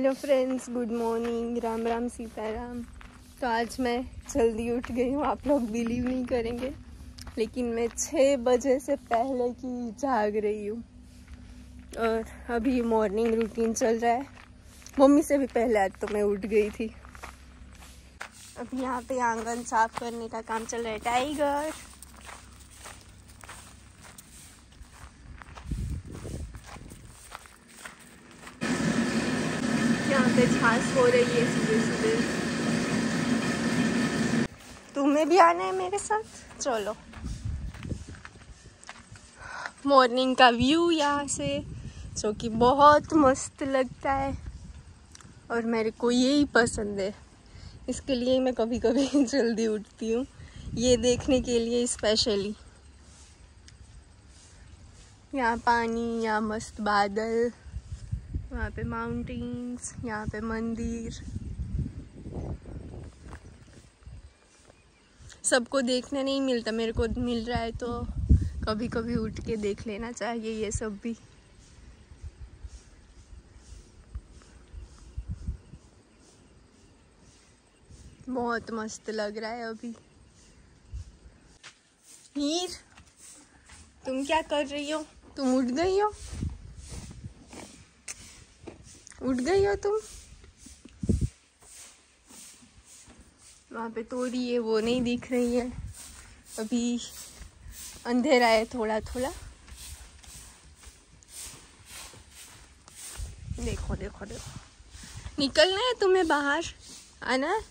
Hello friends, good morning, Ram Ram Sitaram. तो आज मैं जल्दी उठ गई हूँ, आप लोग बिलीव नहीं करेंगे, लेकिन मैं 6 बजे से पहले की जाग रही हूँ और अभी मॉर्निंग रूटीन चल रहा है। मम्मी से भी पहले आज तो मैं उठ गई थी। अभी यहाँ पे आंगन साफ करने का काम चल रहा है। टाइगर यहाँ पे घास हो रही है सुबह सुबह। तुम्हें भी आना है मेरे साथ, चलो। मॉर्निंग का व्यू यहाँ से जो कि बहुत मस्त लगता है और मेरे को यही पसंद है। इसके लिए मैं कभी कभी जल्दी उठती हूँ, ये देखने के लिए स्पेशली। यहाँ पानी, यहाँ मस्त बादल, वहाँ पे माउंटेन्स, यहाँ पे मंदिर, सबको देखने नहीं मिलता, मेरे को मिल रहा है तो कभी कभी उठ के देख लेना चाहिए ये सब भी। बहुत मस्त लग रहा है अभी। हीर, तुम क्या कर रही हो? तुम उठ गई हो? उठ गई हो तुम? वहाँ पे तोरी है, वो नहीं दिख रही है। अभी अंधेरा है थोड़ा थोड़ा। देखो देखो देखो, निकलना है तुम्हें बाहर, आना है?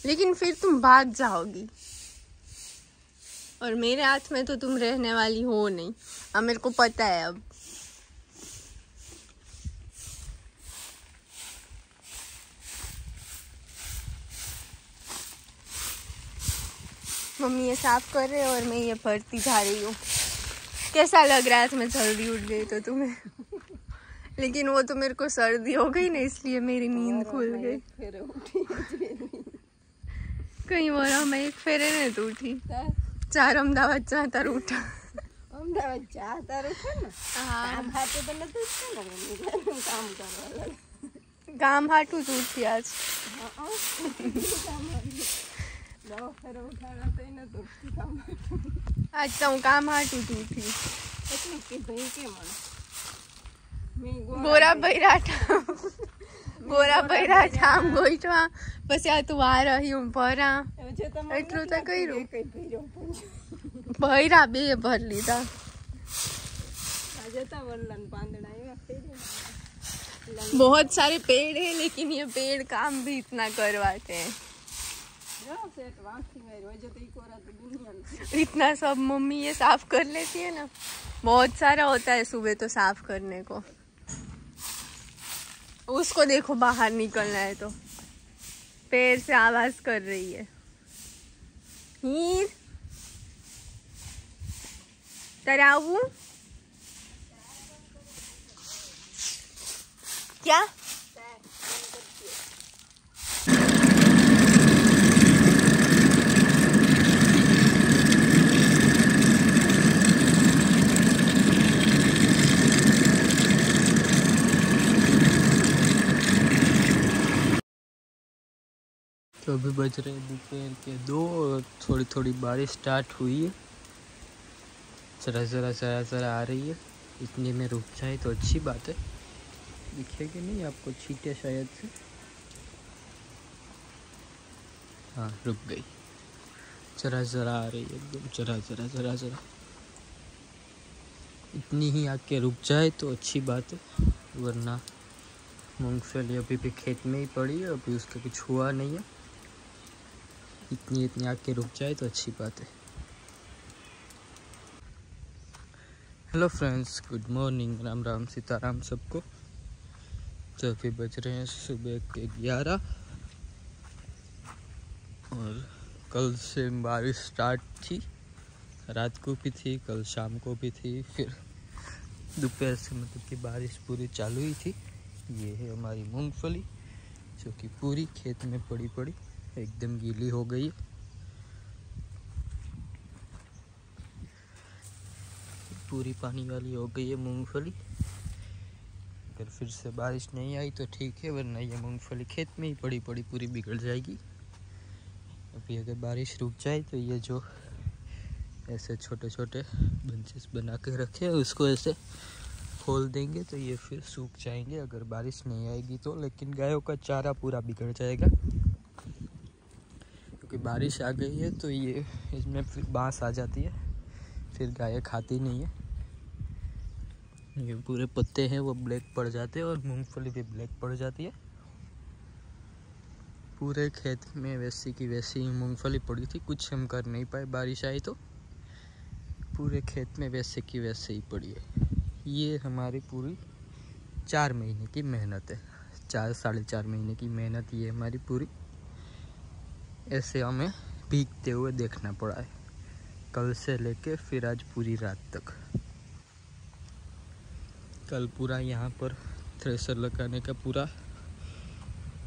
लेकिन फिर तुम भाग जाओगी और मेरे हाथ में तो तुम रहने वाली हो नहीं। अब मेरे को पता है। अब मम्मी ये साफ कर रहे हैं और मैं ये भरती जा रही हूँ। कैसा लग रहा है मैं जल्दी उठ गई तो तुम्हें? लेकिन वो तो मेरे को सर्दी हो गई ना, इसलिए मेरी नींद खुल गई। कहीं वो मैं एक फेरे ने तो उठी, 4 अमदावाद जाता उठा। अमदावाद जाता रहता ना। हाँ, काम हाटे काम हाटू तो तो उठी आज। आज तो काम हाटू तो उठी। गोरा बैराठा, गोरा बैराठा આમ ગોઈઠવા પછી આ તું આ રહી હું ભરા એટલું તો કર્યું। ભૈરા બે ભર લીધા। बहुत सारे पेड़ है, लेकिन ये पेड़ काम भी इतना करवाते हैं। इतना सब मम्मी ये साफ कर लेती है ना, बहुत सारा होता है सुबह तो साफ करने को। उसको देखो बाहर निकलना है तो पैर से आवाज कर रही है। हीर, तरावू क्या? तो अभी बज रहे हैं दोपहर के 2 और थोड़ी थोड़ी बारिश स्टार्ट हुई है। जरा जरा जरा जरा आ रही है, इतने में रुक जाए तो अच्छी बात है। दिखेगी नहीं आपको छींटे शायद से। हाँ, रुक गई। जरा जरा आ रही है, एकदम जरा जरा जरा जरा। इतनी ही आके रुक जाए तो अच्छी बात है, वरना मूंगफली अभी भी खेत में ही पड़ी है, अभी उसका कुछ हुआ नहीं है। इतनी आके रुक जाए तो अच्छी बात है। Hello friends, good morning, Ram Ram Sitaram सबको। तो अभी बज रहे हैं सुबह के 11 और कल से बारिश स्टार्ट थी। रात को भी थी, कल शाम को भी थी, फिर दोपहर से मतलब कि बारिश पूरी चालू ही थी। ये है हमारी मूंगफली जो कि पूरी खेत में पड़ी पड़ी एकदम गीली हो गई। पूरी पानी वाली हो गई है मूंगफली। अगर फिर से बारिश नहीं आई तो ठीक है, वरना ये मूंगफली खेत में ही पड़ी पड़ी पूरी बिगड़ जाएगी। अभी अगर बारिश रुक जाए तो ये जो ऐसे छोटे छोटे बंचेस बना के रखे हैं उसको ऐसे खोल देंगे तो ये फिर सूख जाएंगे अगर बारिश नहीं आएगी तो। लेकिन गायों का चारा पूरा बिगड़ जाएगा क्योंकि बारिश आ गई है तो ये इसमें फिर बांस आ जाती है, फिर गायें खाती नहीं है। ये पूरे पत्ते हैं वो ब्लैक पड़ जाते हैं और मूंगफली भी ब्लैक पड़ जाती है। पूरे खेत में वैसी की वैसी मूंगफली पड़ी थी, कुछ हम कर नहीं पाए, बारिश आई तो पूरे खेत में वैसे की वैसे ही पड़ी है। ये हमारी पूरी 4 महीने की मेहनत है, 4-4.5 महीने की मेहनत ये हमारी पूरी ऐसे हमें भीगते हुए देखना पड़ा है, कल से लेके फिर आज पूरी रात तक। कल पूरा यहाँ पर थ्रेसर लगाने का पूरा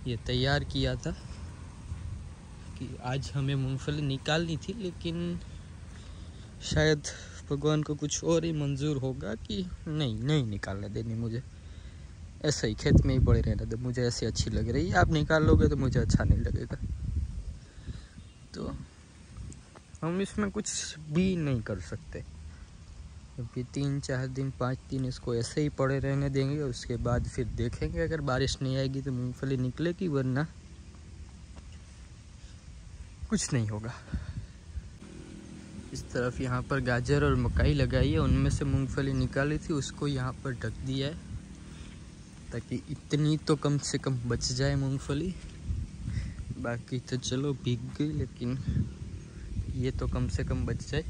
ये तैयार किया था कि आज हमें मूंगफली निकालनी थी, लेकिन शायद भगवान को कुछ और ही मंजूर होगा कि नहीं निकालने देनी, मुझे ऐसे ही खेत में ही पड़े रहने दो, मुझे ऐसी अच्छी लग रही है, आप निकाल लोगे तो मुझे अच्छा नहीं लगेगा। तो हम इसमें कुछ भी नहीं कर सकते। अभी 3-4 दिन 5 दिन इसको ऐसे ही पड़े रहने देंगे, उसके बाद फिर देखेंगे अगर बारिश नहीं आएगी तो मूंगफली निकलेगी, वरना कुछ नहीं होगा। इस तरफ यहाँ पर गाजर और मकाई लगाई है, उनमें से मूंगफली निकाली थी, उसको यहाँ पर ढक दिया है ताकि इतनी तो कम से कम बच जाए मूंगफली। बाकी तो चलो भीग गई, लेकिन ये तो कम से कम बच जाए।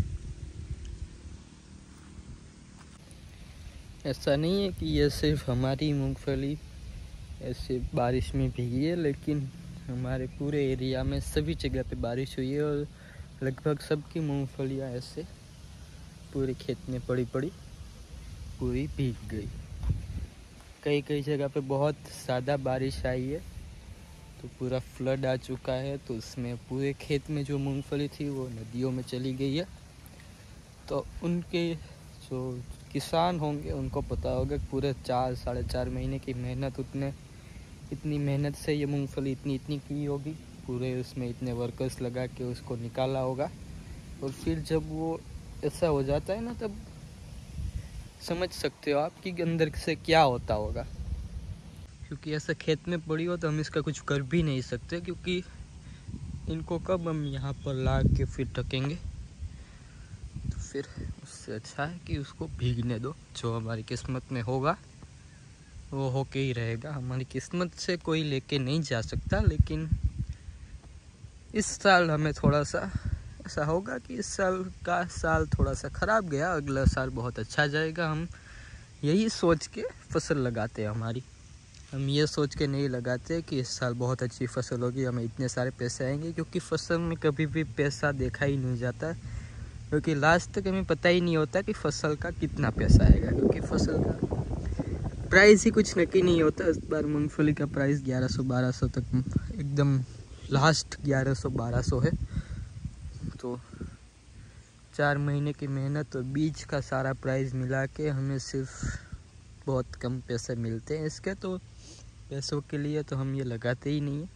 ऐसा नहीं है कि ये सिर्फ हमारी मूंगफली ऐसे बारिश में भीगी है, लेकिन हमारे पूरे एरिया में सभी जगह पे बारिश हुई है और लगभग सबकी मूंगफलियाँ ऐसे पूरे खेत में पड़ी पूरी भीग गई। कई जगह पे बहुत ज़्यादा बारिश आई है तो पूरा फ्लड आ चुका है, तो उसमें पूरे खेत में जो मूंगफली थी वो नदियों में चली गई है। तो उनके जो किसान होंगे उनको पता होगा कि पूरे 4-4.5 महीने की मेहनत, इतनी मेहनत से ये मूंगफली इतनी की होगी, पूरे उसमें इतने वर्कर्स लगा के उसको निकाला होगा। और फिर जब वो ऐसा हो जाता है ना, तब समझ सकते हो आप कि अंदर से क्या होता होगा। क्योंकि ऐसा खेत में पड़ी हो तो हम इसका कुछ कर भी नहीं सकते, क्योंकि इनको कब हम यहाँ पर ला के फिर ढकेंगे। तो फिर उससे अच्छा है कि उसको भीगने दो, जो हमारी किस्मत में होगा वो होके ही रहेगा। हमारी किस्मत से कोई लेके नहीं जा सकता, लेकिन इस साल हमें थोड़ा सा ऐसा होगा कि इस साल का साल थोड़ा सा ख़राब गया, अगला साल बहुत अच्छा जाएगा। हम यही सोच के फसल लगाते हैं हमारी, हम ये सोच के नहीं लगाते कि इस साल बहुत अच्छी फसल होगी, हमें इतने सारे पैसे आएंगे, क्योंकि फसल में कभी भी पैसा देखा ही नहीं जाता, क्योंकि लास्ट तक हमें पता ही नहीं होता कि फसल का कितना पैसा आएगा, क्योंकि फसल का प्राइस ही कुछ नक्की नहीं होता। इस बार मूंगफली का प्राइस 1100-1200 तक, एकदम लास्ट 1100-1200 है। तो 4 महीने की मेहनत और बीज का सारा प्राइस मिला के हमें सिर्फ बहुत कम पैसे मिलते हैं इसके, तो पैसों के लिए तो हम ये लगाते ही नहीं है।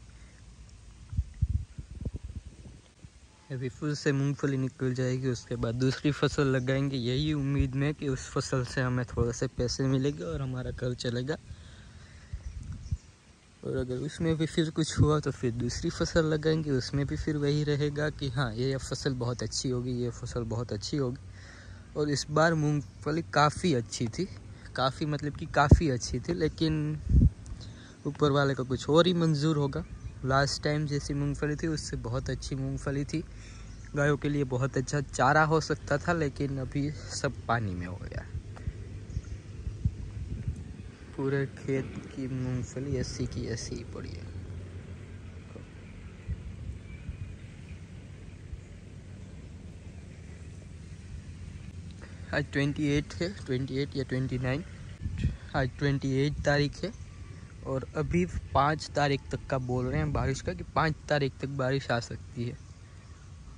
अभी फिर से मूंगफली निकल जाएगी, उसके बाद दूसरी फसल लगाएंगे, यही उम्मीद में कि उस फसल से हमें थोड़े से पैसे मिलेंगे और हमारा घर चलेगा। और अगर उसमें भी फिर कुछ हुआ तो फिर दूसरी फसल लगाएंगे, उसमें भी फिर वही रहेगा कि हाँ ये फसल बहुत अच्छी होगी, ये फसल बहुत अच्छी होगी। और इस बार मूंगफली काफ़ी अच्छी थी, काफ़ी मतलब कि काफ़ी अच्छी थी, लेकिन ऊपर वाले का कुछ और ही मंजूर होगा। लास्ट टाइम जैसी मूंगफली थी उससे बहुत अच्छी मूंगफली थी, गायों के लिए बहुत अच्छा चारा हो सकता था, लेकिन अभी सब पानी में हो गया। पूरे खेत की मूंगफली ऐसी की ऐसी ही पड़ी है। आज 28 है, 28 या 29, आज 28 तारीख है और अभी 5 तारीख तक का बोल रहे हैं बारिश का, कि 5 तारीख तक बारिश आ सकती है।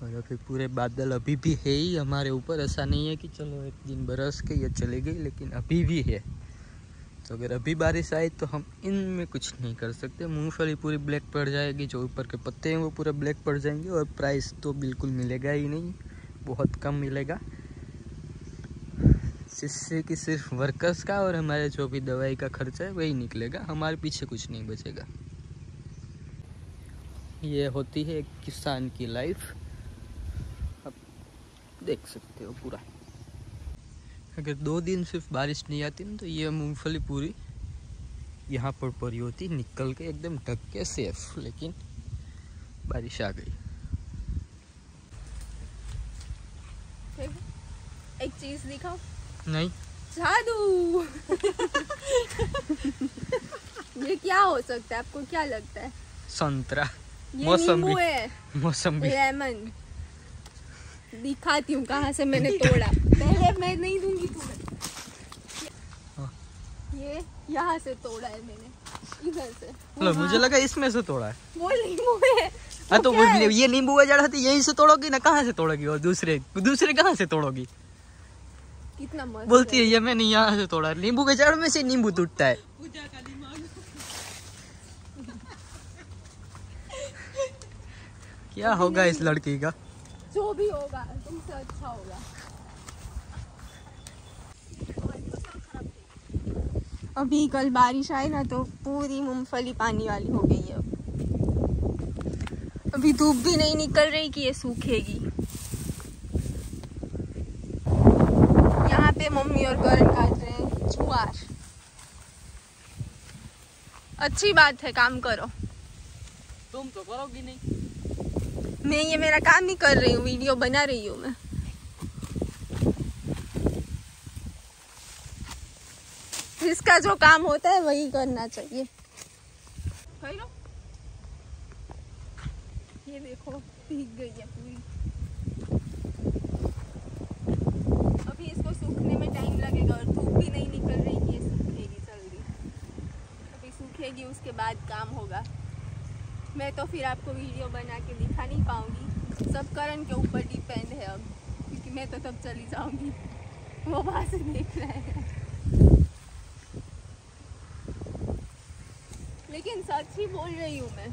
और अभी पूरे बादल अभी भी है ही हमारे ऊपर, ऐसा नहीं है कि चलो एक दिन बरस के ये चले गई, लेकिन अभी भी है। तो तो अगर अभी बारिश आई तो हम इनमें कुछ नहीं कर सकते। मूंगफली पूरी ब्लैक पड़ जाएगी, जो ऊपर के पत्ते हैं वो पूरा ब्लैक पड़ जाएंगे और प्राइस तो बिल्कुल मिलेगा ही नहीं, बहुत कम मिलेगा, जिससे कि सिर्फ वर्कर्स का और हमारे जो भी दवाई का खर्चा है वही निकलेगा, हमारे पीछे कुछ नहीं बचेगा। ये होती है एक किसान की लाइफ, आप देख सकते हो पूरा। अगर 2 दिन सिर्फ बारिश नहीं आती ना तो ये मूंगफली पूरी यहाँ पर पड़ी होती, निकल के एकदम ढक के सेफ, लेकिन बारिश आ गई। एक चीज दिखाओ। नहीं, जादू। ये क्या हो सकता है, आपको क्या लगता है? संतरा, ये मौसम्बी, नींबू है, मौसम्बी, लेमन। दिखाती हूँ कहाँ से मैंने तोड़ा, पहले मैं नहीं दूंगी तुम्हें। हाँ। ये यहाँ से तोड़ा है मैंने, इधर से। लो, मुझे लगा इसमें से तोड़ा है। वो नींबू है। हाँ तो क्या है? ये नींबू का जड़ थी, यहीं से तोड़ोगी ना, कहाँ से तोड़ोगी? और दूसरे कहाँ से तोड़ोगी? कितना मस्त बोलती है ये मैंने यहाँ से तोड़ा, नींबू के जड़ में से नींबू टूटता है। क्या होगा इस लड़की का? जो भी होगा तुमसे अच्छा होगा। अभी कल बारिश आई ना तो पूरी मूंगफली पानी वाली हो गई है। अभी धूप भी नहीं निकल रही कि ये सूखेगी। यहाँ पे मम्मी और करण काट रहे हैं ज्वार। अच्छी बात है, काम करो। तुम तो करोगी नहीं। मैं ये मेरा काम ही कर रही हूँ, वीडियो बना रही हूँ मैं। जिसका जो काम होता है वही करना चाहिए। ये देखो भीग गई है पूरी। अभी इसको सूखने में टाइम लगेगा और धूप भी नहीं निकल रही कि ये सूखेगी जल्दी। अभी सूखेगी उसके बाद काम होगा। मैं तो फिर आपको वीडियो बना के दिखा नहीं पाऊंगी, सब करण के ऊपर डिपेंड है अब, क्योंकि मैं तो तब चली जाऊंगी, वो वहां से देख रहे हैं। लेकिन सच ही बोल रही हूँ मैं,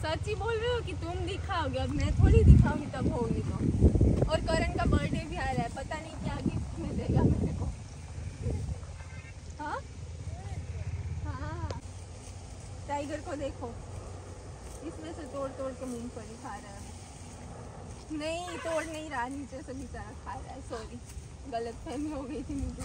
सच ही बोल रही हूँ कि तुम दिखाओगे, अब मैं थोड़ी दिखाऊंगी तब होगी तो। और करण का बर्थडे भी आ रहा है, पता नहीं क्या गिफ्ट मिलेगा मेरे को। हाँ हाँ, टाइगर को देखो, इसमें से तोड़ तोड़ के मूंगफली खा रहा है। नहीं तोड़ नहीं रहा, नीचे से बेचारा खा रहा है। सॉरी, गलत फहमी हो गई थी मुझे।